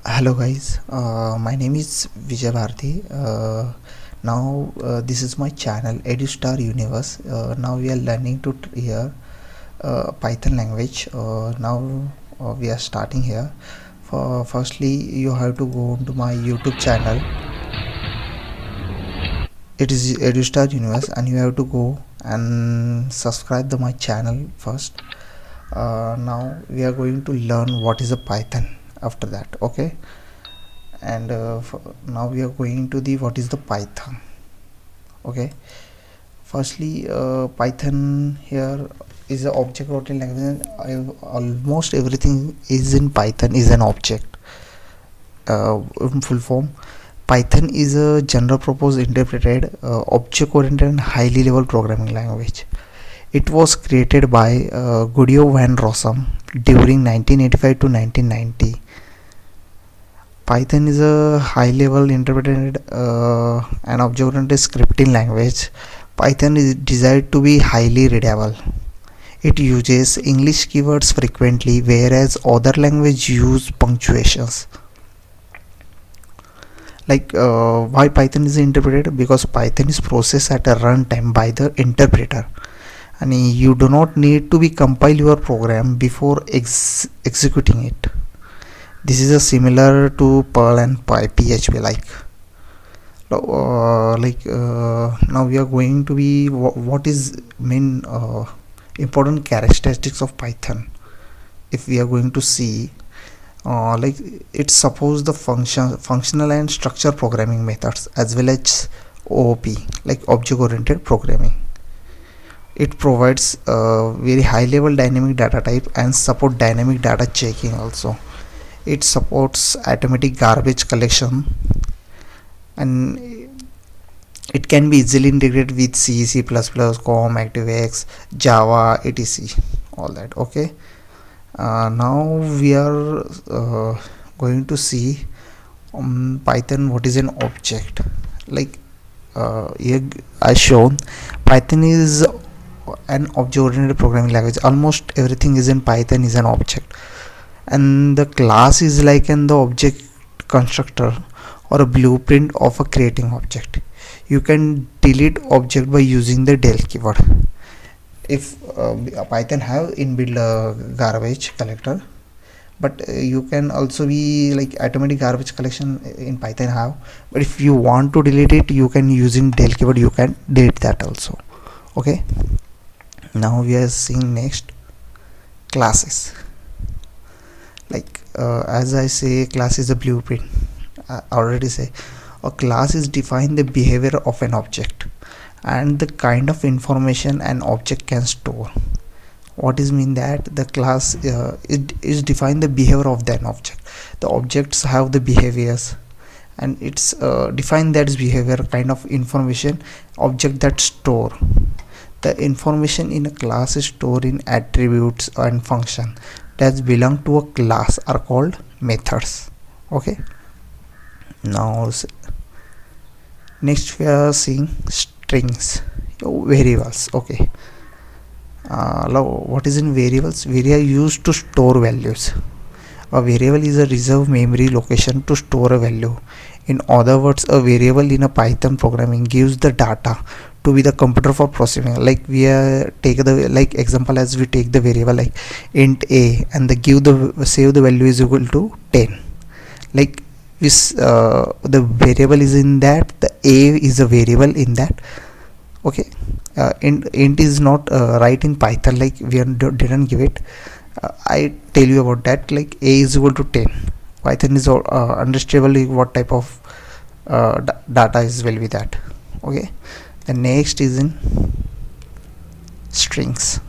Hello guys, my name is Vijay Bharti. Now this is my channel EduStar Universe. Now we are learning to here Python language. Now we are starting here. Firstly, you have to go to my YouTube channel. It is EduStar Universe, and you have to go and subscribe to my channel first. Now we are going to learn what is a Python after that. Okay. And now we are going to the what is the Python. Okay, firstly Python here is an object oriented language. Almost everything is in Python is an object. In full form, Python is a general purpose interpreted object oriented and highly level programming language. It was created by Guido van Rossum during 1985 to 1990. Python is a high-level interpreted and object-oriented scripting language. Python is designed to be highly readable. It uses English keywords frequently, whereas other languages use punctuations. Why Python is interpreted? Because Python is processed at a runtime by the interpreter, and you do not need to be compile your program before executing it. This is a similar to Perl and PHP now we are going to be what is main important characteristics of Python. If we are going to see it supports the functional and structure programming methods as well as OOP, like object oriented programming. It provides very high level dynamic data type and support dynamic data checking also. It supports automatic garbage collection, and it can be easily integrated with C, C++, COM, ActiveX, Java, etc. All that. Okay. Now we are going to see Python. What is an object? Here I shown Python is an object-oriented programming language. Almost everything is in Python is an object, and the class is like the object constructor or a blueprint of a creating object. You can delete object by using the del keyword. If Python have inbuilt garbage collector, but you can also be like automatic garbage collection in Python have, but if you want to delete it, you can using del keyword, you can delete that also. Okay, now we are seeing next classes. As I say, class is a blueprint. I already say a class is define the behavior of an object and the kind of information an object can store. What is mean that the class it is define the behavior of that object. The objects have the behaviors, and it's define that behavior kind of information object that store. The information in a class is stored in attributes and function that belong to a class are called methods. Okay, now next we are seeing strings, variables. Okay, now what is in variables? Variables are used to store values. A variable is a reserved memory location to store a value. In other words, a variable in a Python programming gives the data to be the computer for processing. Like we take the example, as we take the variable like int a and the save the value is equal to 10. Like this the variable is in that, the a is a variable in that. Okay, int is not right in Python, like we didn't give it. I tell you about that, like a is equal to 10. Python is understandable what type of data is will be that. Okay, the next is in strings.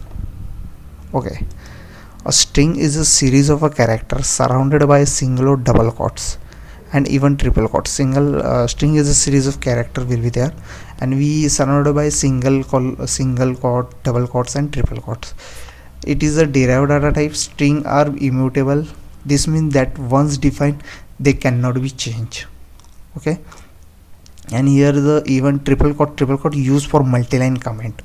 Okay, a string is a series of a characters surrounded by single or double quotes and even triple quotes. String is a series of characters will be there, and we surrounded by single quote, double quotes and triple quotes. It is a derived data type. String are immutable. This means that once defined they cannot be changed. Okay, and here the even triple quote used for multi-line comment.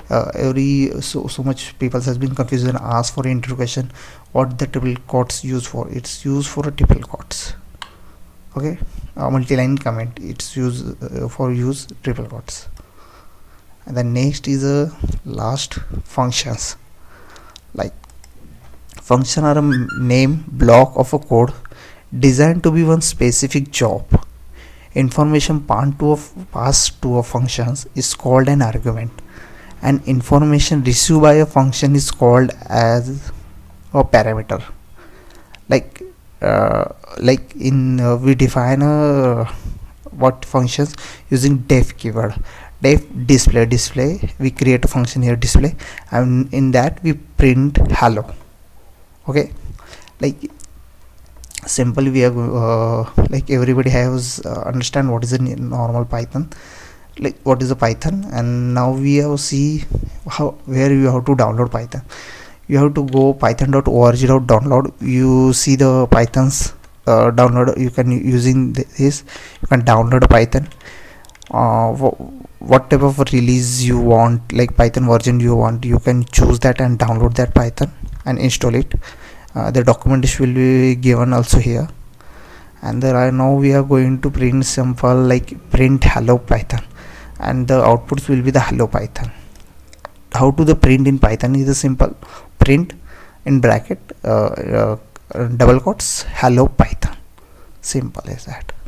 So much people has been confused and asked for interrogation what the triple quotes used for. It's used for a triple quotes. Okay, multi-line comment, it's used for use triple quotes. And the next is a last functions. Like function are a name block of a code designed to be one specific job. Information passed to a functions is called an argument, and information received by a function is called as a parameter. Like in we define a what functions using def keyword. Def display, we create a function here display, and in that we print hello. Okay, like simple we have like everybody has understand what is a normal Python, like what is a Python. And now we have see how where you have to download Python. You have to go python.org.download. You see the Python's download. You can using this, you can download Python, what type of release you want, like Python version you want, you can choose that and download that Python and install it. The documentation will be given also here. And there are now we are going to print simple like print hello Python, and the outputs will be the hello Python. How to the print in Python is a simple print in bracket double quotes hello Python, simple as that.